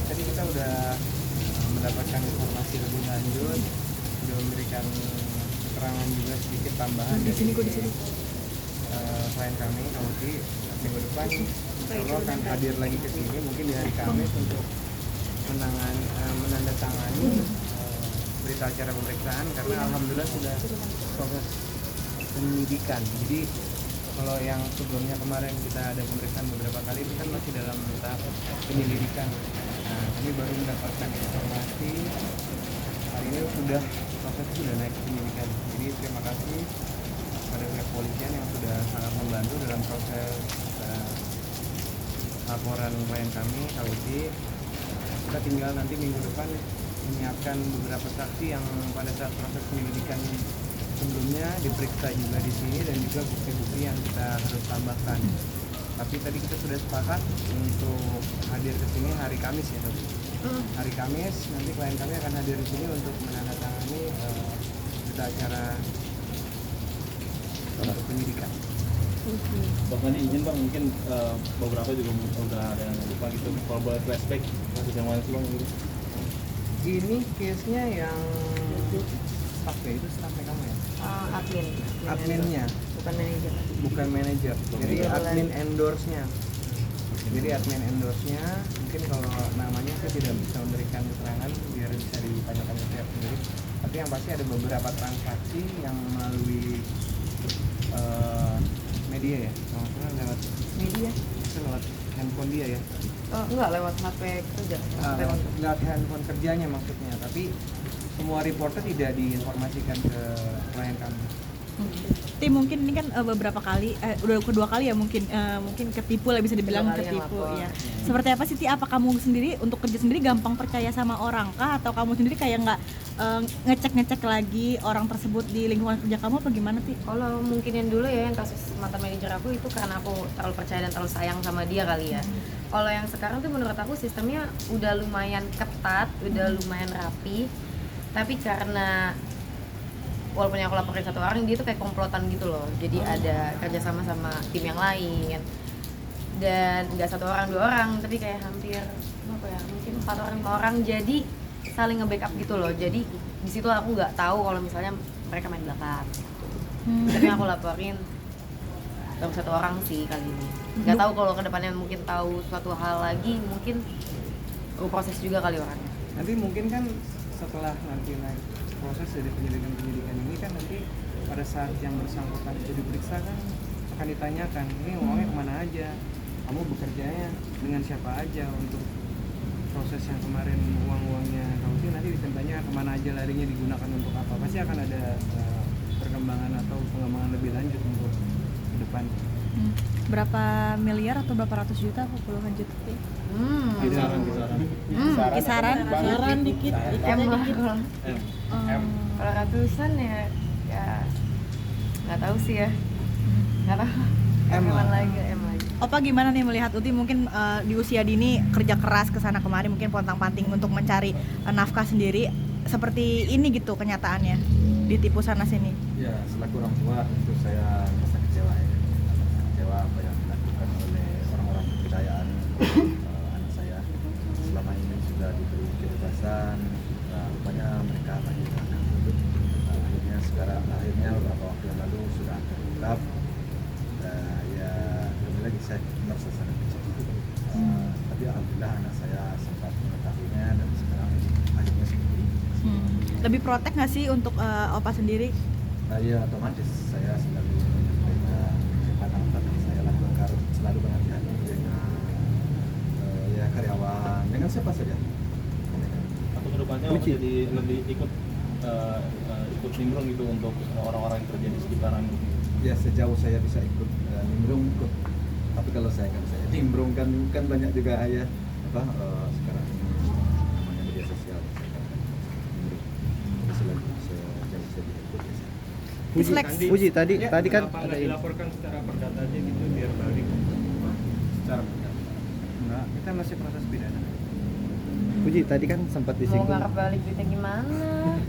tadi kita udah mendapatkan informasi lebih lanjut, udah memberikan keterangan juga sedikit tambahan dari klien kami. Nanti minggu depan insya Allah akan hadir lagi ke sini, mungkin di hari Kamis untuk menandatangani berita acara pemeriksaan, karena alhamdulillah sudah proses penyidikan. Jadi kalau yang sebelumnya kemarin kita ada pemeriksaan beberapa kali itu kan masih dalam tahap penyelidikan. Nah, kami baru mendapatkan informasi hari ini prosesnya sudah naik ke penyidikan. Jadi terima kasih pada pihak polisian yang sudah sangat membantu dalam proses laporan klien kami, Kauti. Kita tinggal nanti minggu depan menyiapkan beberapa saksi yang pada saat proses penyelidikan sebelumnya diperiksa juga di sini, dan juga bukti-bukti yang kita harus tambahkan. Tapi tadi kita sudah sepakat untuk hadir ke sini hari Kamis ya, Dok. Hari Kamis nanti klien kami akan hadir di sini untuk menandatangani berita acara untuk penyidikan. Bahkan izin Bang, mungkin beberapa juga udah ada yang lupa gitu. Kalau boleh flashback kasus yang mana sih Bang? Ini case-nya yang staffnya itu staffnya kamu ya? Adminnya, bukan manajer. Jadi admin endorse-nya. Jadi admin endorse-nya, mungkin kalau namanya saya tidak bisa memberikan keterangan biar bisa ditanyakan ke pihak sendiri. Tapi yang pasti ada beberapa transaksi yang melalui media ya, kalau nggak salah lewat Media? itu lewat handphone dia ya. Enggak, lewat HP kerja. Lewat handphone kerjanya maksudnya, tapi semua reporter tidak diinformasikan ke klien kami. Tim mungkin ini kan beberapa kali, udah kedua kali ya mungkin ketipu lah, bisa dibilang ketipu ya. Seperti apa sih Ti? Apa kamu sendiri untuk kerja sendiri gampang percaya sama orang kah, atau kamu sendiri kayak nggak ngecek lagi orang tersebut di lingkungan kerja kamu, apa gimana Ti? Kalau mungkin yang dulu ya, yang kasus mantan manajer aku itu karena aku terlalu percaya dan terlalu sayang sama dia kali ya. Kalau yang sekarang tuh menurut aku sistemnya udah lumayan ketat, udah lumayan rapi, tapi karena walaupun aku laporin satu orang, dia tuh kayak komplotan gitu loh. Jadi ada kerjasama sama tim yang lain, dan nggak satu orang dua orang, tapi kayak hampir apa ya, mungkin 4 orang 5 orang, jadi saling nge-backup gitu loh. Jadi di situ aku nggak tahu kalau misalnya mereka main belakang. Tapi aku laporin baru 1 orang sih kali ini. Nggak tahu kalau kedepannya mungkin tahu suatu hal lagi, mungkin proses juga kali orangnya. Nanti mungkin kan setelah nanti naik proses dari penyidikan ini kan nanti pada saat yang bersangkutan itu diperiksa kan akan ditanyakan, ini uangnya kemana aja, kamu bekerjanya dengan siapa aja untuk proses yang kemarin uang-uangnya kamu, nanti ditanya kemana aja larinya, digunakan untuk apa. Pasti akan ada perkembangan atau pengembangan lebih lanjut untuk ke depan. Berapa miliar atau berapa ratus juta atau puluhan juta Ti? Kisaran dikit. Kalau ratusan ya nggak tahu sih ya, nggak tahu. M lagi. Opa gimana nih melihat Uti mungkin di usia dini kerja keras kesana kemari, mungkin pontang-panting untuk mencari nafkah sendiri, seperti ini gitu kenyataannya, ditipu sana sini? Ya, selaku orang tua tentu saya merasa kecewa ya. Kecewa apa yang dilakukan oleh orang-orang kepercayaan anak saya. Selama ini sudah diberi kebebasan, rupanya mereka menghilangkan. Akhirnya beberapa waktu yang lalu sudah terungkap. Ya, kembali lagi saya merasa sangat kecewa. Tapi alhamdulillah anak saya sempat mengetahuinya dan sekarang akhirnya seperti ini. Lebih protek nggak sih untuk Opa sendiri? Ya, otomatis saya selalu menjaga kesehatan, tapi saya lakukan selalu berhati-hati dengan ya karyawan, dengan siapa saja. Atau kedepannya jadi lebih ikut nimbrung gitu untuk orang-orang yang kerja di sekitaran? Ya, sejauh saya bisa ikut nimbrung ikut, tapi kalau saya nimbrung kan banyak juga ya sekarang ini namanya media sosial, nimbrung sejauh saya ikut ya. Puji tadi kan ada dilaporkan secara perdata aja gitu biar balik Secara perdata enggak, kita masih proses pidana. Puji tadi kan sempat Mau disinggung. ngarep balik duitnya gimana?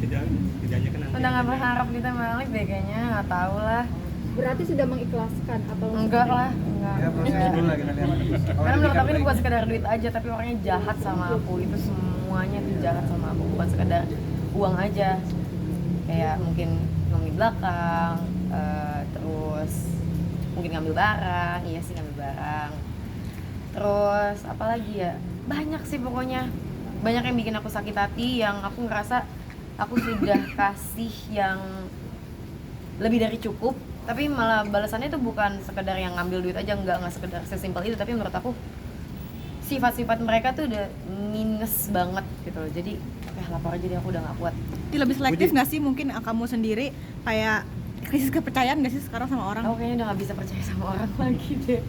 tidaknya kan nanti Udah nggak berharap kita balik deh kayaknya, nggak tahu lah. Berarti sudah mengikhlaskan atau Enggak lah, enggak. Ya proses dulu lah kita lihat. Karena menurut aku ini bukan sekedar duit aja, tapi orangnya jahat sama aku. Itu semuanya tuh jahat sama aku, bukan sekedar uang aja. Kayak mungkin ngomongin belakang, terus mungkin ngambil barang, iya sih ngambil barang. Terus apa lagi ya? Banyak sih pokoknya. Banyak yang bikin aku sakit hati, yang aku ngerasa aku sudah kasih yang lebih dari cukup, tapi malah balasannya itu bukan sekedar yang ngambil duit aja, nggak sekedar sesimpel itu, tapi menurut aku sifat-sifat mereka tuh udah minus banget gitu loh. Jadi lapor aja deh, aku udah nggak kuat. Jadi lebih selektif nggak sih mungkin kamu sendiri, kayak krisis kepercayaan nggak sih sekarang sama orang? Aku kayaknya udah nggak bisa percaya sama orang lagi deh.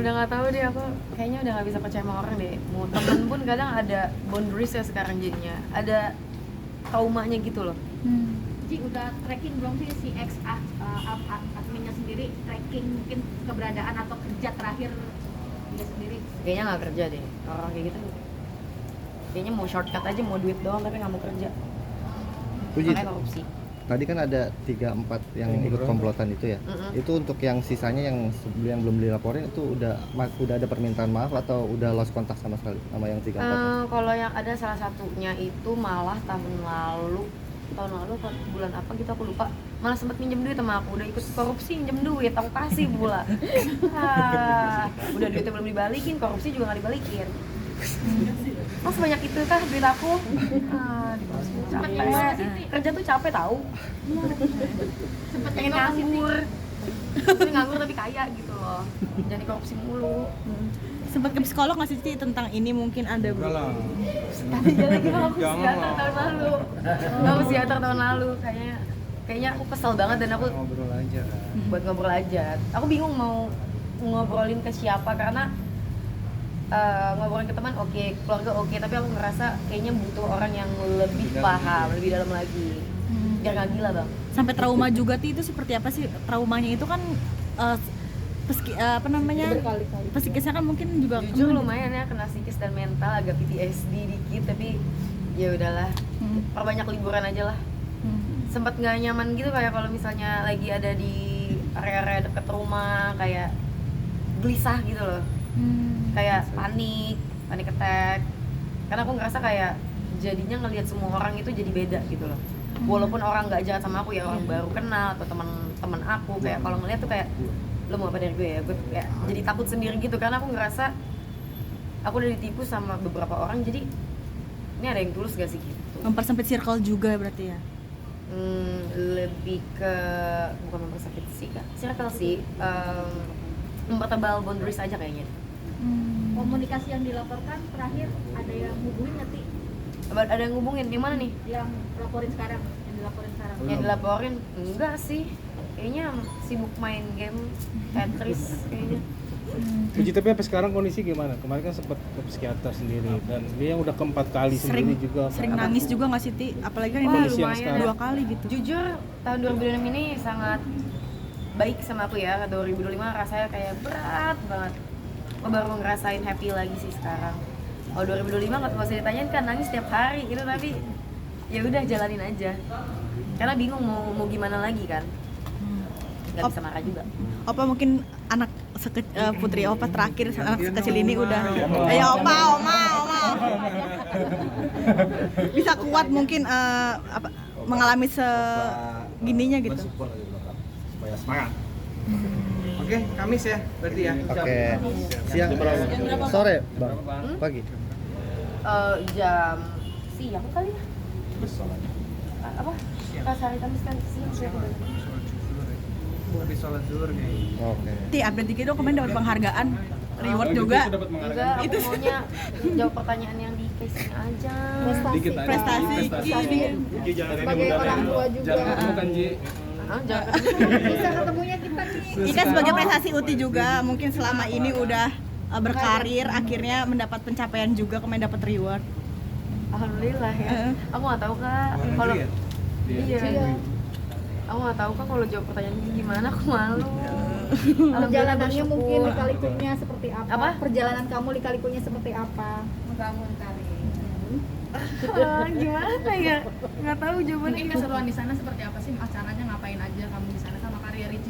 Udah nggak tahu deh, aku kayaknya udah nggak bisa percaya sama orang deh. Mau temen pun kadang ada boundaries ya sekarang, jadinya ada traumanya gitu loh. Ji, udah tracking belum sih si ex adminnya sendiri, tracking mungkin keberadaan atau kerja terakhir dia sendiri? Kayaknya nggak kerja deh orang kayak gitu. Kayaknya mau shortcut aja, mau duit doang tapi nggak mau kerja. Puji, Makanya korupsi. tadi kan ada 3-4 yang ikut komplotan itu ya. Itu untuk yang sisanya yang belum dilaporin itu udah ada permintaan maaf atau udah lost kontak sama sekali sama yang 3-4? Kalau yang ada salah satunya itu malah tahun lalu apa bulan apa gitu aku lupa, malah sempat minjem duit sama aku, udah ikut korupsi minjem duit, aku kasih pula. Udah duitnya belum dibalikin, korupsi juga nggak dibalikin. Oh sebanyak itu kah duit aku? Capek, kerja tuh capek tahu. Pengen nganggur, pengen nganggur tapi kaya gitu loh, jadi korupsi mulu. Sempat ke psikolog nggak sih Ci, tentang ini mungkin ada Enggak lah. Tapi jangan lagi aku psikiater tahun lalu. Aku psikiater tahun lalu, kayaknya aku kesel banget dan aku ngobrol aja kan. buat ngobrol aja. Aku bingung mau ngobrolin ke siapa karena ngobrolin ke teman oke, keluarga oke, tapi aku ngerasa kayaknya butuh orang yang lebih paham, lebih dalam lagi. Biar gak gila bang. sampai trauma juga Ti, itu seperti apa sih traumanya itu kan psikisnya kan mungkin juga Jujur lumayan ya, kena psikis dan mental, agak PTSD dikit, tapi ya udahlah, perbanyak liburan aja lah. Sempet nggak nyaman gitu kayak kalau misalnya lagi ada di area-area deket rumah, kayak gelisah gitu loh, kayak panik attack, karena aku ngerasa kayak jadinya ngelihat semua orang itu jadi beda gitu loh. Walaupun orang nggak jahat sama aku ya, orang baru kenal atau teman aku, kayak kalau ngeliat tuh kayak lo mau apa dari gue ya, gue kayak jadi takut sendiri gitu karena aku ngerasa aku udah ditipu sama beberapa orang, jadi ini ada yang tulus gak sih gitu. mempersempit circle juga berarti ya. Lebih ke bukan mempersempit sih kak, circle sih, mempertebal boundaries aja kayaknya. Komunikasi yang dilaporkan terakhir ada yang hubungin nggak sih? Ada yang ngubungin yang mana nih? Yang dilaporin sekarang? Yang dilaporin enggak sih, kayaknya sibuk main game Tetris kayaknya. Puji, tapi sampai sekarang kondisi gimana? Kemarin kan sempat ke psikiater sendiri dan dia yang udah keempat kali sendiri juga. Sering nangis juga nggak sih Ti? Apalagi kan ini Kondisi yang sekarang. 2 kali gitu. Jujur tahun 2026 ini sangat baik sama aku ya. 2025 rasanya kayak berat banget. Aku baru ngerasain happy lagi sih sekarang. Kalau 2025 nggak usah ditanyain kan, nangis setiap hari gitu, tapi ya udah jalanin aja. Karena bingung mau gimana lagi kan. Nggak bisa marah juga. Opa mungkin anak putri Opa terakhir, anak sekecil ini udah ayo Opa bisa kuat mungkin mengalami segininya gitu. Support aja dulu, Kak, supaya semangat. Oke, Kamis ya berarti ya. Oke. Siang, sore, Bang. Pagi. Jam siang kali ya. Apa? Pas hari Kamis kan siang sih. Habis sholat zuhur kayaknya. Oke. Ti update dikit dong, kemarin dapat penghargaan, reward juga. Enggak, aku maunya jawab pertanyaan yang di case aja. Prestasi. Sebagai orang tua juga. Jangan bukan Ji. Jangan Bisa ketemunya kita nih. Ini kan sebagai prestasi Uti juga, mungkin selama ini udah berkarir, akhirnya mendapat pencapaian juga, kemarin dapat reward. Alhamdulillah ya. Aku nggak tahu kak kalau iya. Aku nggak tahu kak kalau jawab pertanyaan ini gimana, aku malu. Perjalanannya mungkin lika-likunya seperti apa? Apa? Perjalanan kamu lika-likunya seperti apa? Membangun karir. Gimana ya? Nggak tahu jawabannya. Mungkin keseruan di sana seperti apa sih? Acaranya ngapain aja kamu di sana sama karir Ricci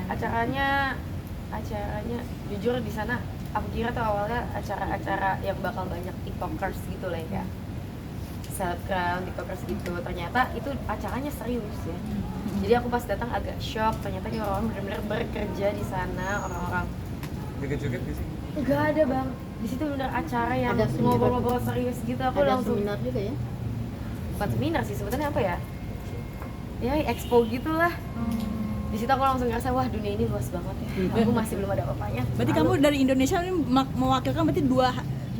acaranya jujur di sana aku kira tuh awalnya acara-acara yang bakal banyak tiktokers gitu lah ya, selebgram tiktokers gitu. Ternyata itu acaranya serius ya. Jadi aku pas datang agak shock, ternyata kayak orang benar-benar bekerja di sana, orang-orang. Joget-joget di sini. Enggak ada bang, di situ benar acara yang Ada seminar. ngobrol-ngobrol serius gitu. Aku Ada langsung seminar juga ya? bukan seminar sih sebutannya apa ya? Ya expo gitulah. Di situ aku langsung ngerasa wah dunia ini luas banget ya. Aku masih belum ada apa-apanya. Berarti kamu dari Indonesia ini mewakilkan berarti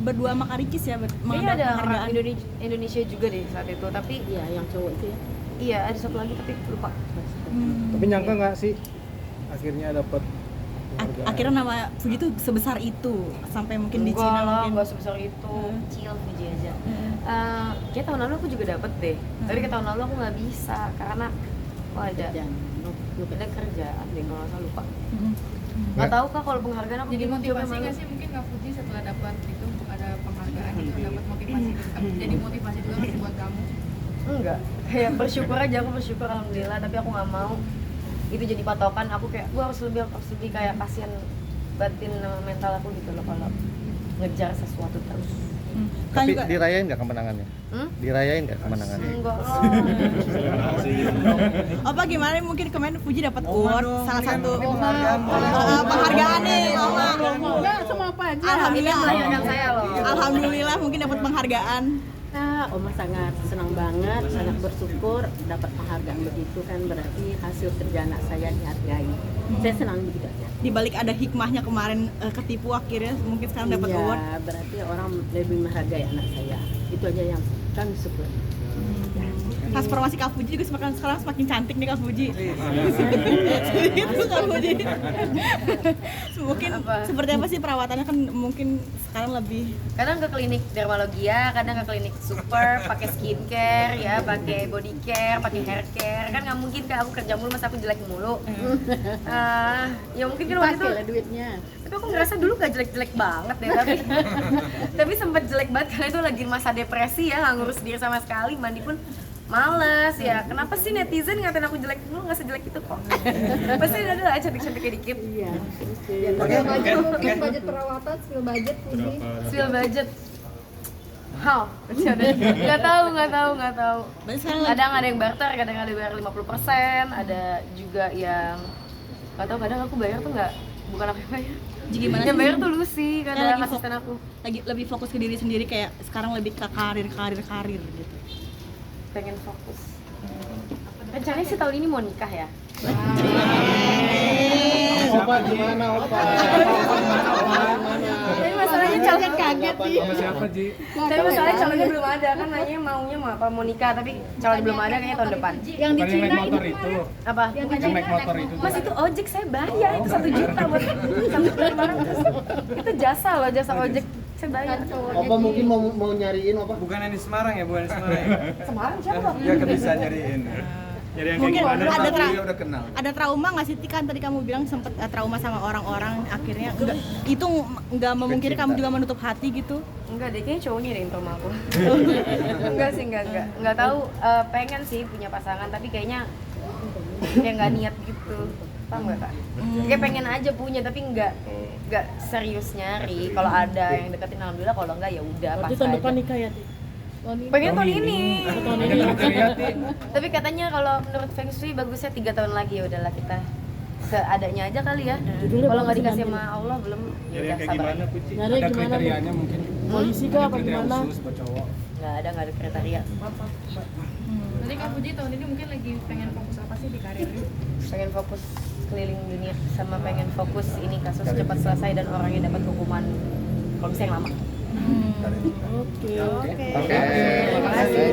berdua Makaricis ya? Kayaknya ada orang Indonesia juga deh saat itu, tapi Iya, yang cowok itu ya. iya ada satu lagi tapi lupa. Tapi nyangka nggak sih akhirnya dapat Akhirnya nama Fuji tuh sebesar itu sampai mungkin di Enggak Cina lah, mungkin. enggak sebesar itu, kecil Fuji aja. Kayak tahun lalu aku juga dapet deh, tapi kayak tahun lalu aku nggak bisa karena ada kerjaan deh kalau nggak salah lupa. Nggak tahu kak kalau penghargaan aku Jadi gimana, motivasi coba nggak sih mungkin Kak Fuji setelah dapat itu ada penghargaan itu dapat motivasi jadi motivasi juga nggak sih buat kamu? enggak, kayak bersyukur aja, aku bersyukur alhamdulillah, tapi aku nggak mau itu jadi patokan. Aku kayak gua harus lebih kayak kasihan batin sama mental aku gitu loh kalau ngejar sesuatu terus. Kan Tapi juga dirayain nggak kemenangannya? Dirayain nggak kemenangannya? Enggak apa gimana nih, mungkin kemarin Fuji dapat award salah satu penghargaan. penghargaan nih Oma. Enggak, sama apa aja. Alhamdulillah. melahirkan saya loh. Alhamdulillah mungkin dapat penghargaan. Nah, Oma sangat senang banget, sangat bersyukur dapat penghargaan begitu kan, berarti hasil kerja anak saya dihargai. Saya senang begitu aja. Di balik ada hikmahnya kemarin ketipu akhirnya mungkin sekarang dapat award. Iya, berarti orang lebih menghargai anak saya. Itu aja yang kami syukur. Transformasi Kak Fuji juga sekarang semakin cantik nih Kak Fuji. Itu Kak Fuji. Mungkin seperti apa sih perawatannya, kan mungkin sekarang lebih Kadang ke klinik dermalogia, kadang ke klinik super, pakai skincare ya, pakai body care, pakai hair care. Kan nggak mungkin kan aku kerja mulu masa aku jelek mulu. Ya mungkin kan waktu itu, Pakai lah duitnya. tapi aku ngerasa dulu gak jelek-jelek banget deh, tapi sempat jelek banget karena itu lagi masa depresi ya, nggak ngurus diri sama sekali, mandi pun males ya. Kenapa sih netizen ngatain aku jelek? Lu nggak sejelek itu kok. Pasti ada lah cantik-cantiknya dikit. Iya. Mungkin budget perawatan, spill budget Fuji. Spill budget. How? Nggak tahu. berarti sekarang lagi Kadang ada yang barter, kadang ada yang bayar 50%, ada juga yang nggak tahu, kadang aku bayar tuh bukan aku yang bayar. Jadi gimana Yang sih? bayar tuh Lucy, kadang lagi asisten aku. lagi lebih fokus ke diri sendiri, kayak sekarang lebih ke karir gitu. Pengen fokus. Rencananya sih tahun ini mau nikah ya. Opa gimana Opa? Tapi masalahnya calonnya kaget sih. Sama siapa Ji? Tapi masalahnya calonnya belum ada, kan nanya maunya mau apa, mau nikah, tapi calonnya belum ada kayaknya tahun depan. Yang di Bukan yang Cina naik motor itu. Apa? Yang naik motor itu. Mas itu ojek saya bayar, itu 1 juta buat 1.500. Itu jasa loh, jasa ojek saya bayar. Apa mungkin mau nyariin apa? Bukan yang di Semarang ya, bukan di Semarang ya. Semarang siapa? Ya kan bisa nyariin. Jadi yang kayak Mungkin gimana? ada Udah kenal. ada trauma nggak sih Ti? Kan tadi kamu bilang sempet trauma sama orang-orang, akhirnya itu nggak memungkiri kamu juga menutup hati gitu. Enggak deh, kayaknya cowoknya deh yang trauma aku. Enggak sih, enggak tahu. Pengen sih punya pasangan, tapi kayaknya kayak nggak niat gitu. Paham nggak kak? Kayak pengen aja punya, tapi nggak serius nyari. Kalau ada yang deketin alhamdulillah, kalau enggak ya udah pas Berarti tahun depan aja. nikah ya, Ti? Pengen tahun ini. Ada kriteria Ti? Tapi katanya kalau menurut Feng Shui bagusnya 3 tahun lagi, ya udahlah kita seadanya aja kali ya. Kalau nggak dikasih sama Allah belum, ya Jadi udah yang kayak sabar. gimana Puci? Nyari Ada gimana, kriterianya mungkin? Polisi kah apa Kriteria gimana? khusus buat cowok? Nggak ada kriteria. Jadi Kak Fuji tahun ini mungkin lagi pengen fokus apa sih di karirnya? Pengen fokus keliling dunia, sama pengen fokus ini kasus cepat selesai dan orangnya dapat hukuman kalau bisa yang lama. Oke. Oke. Terima kasih.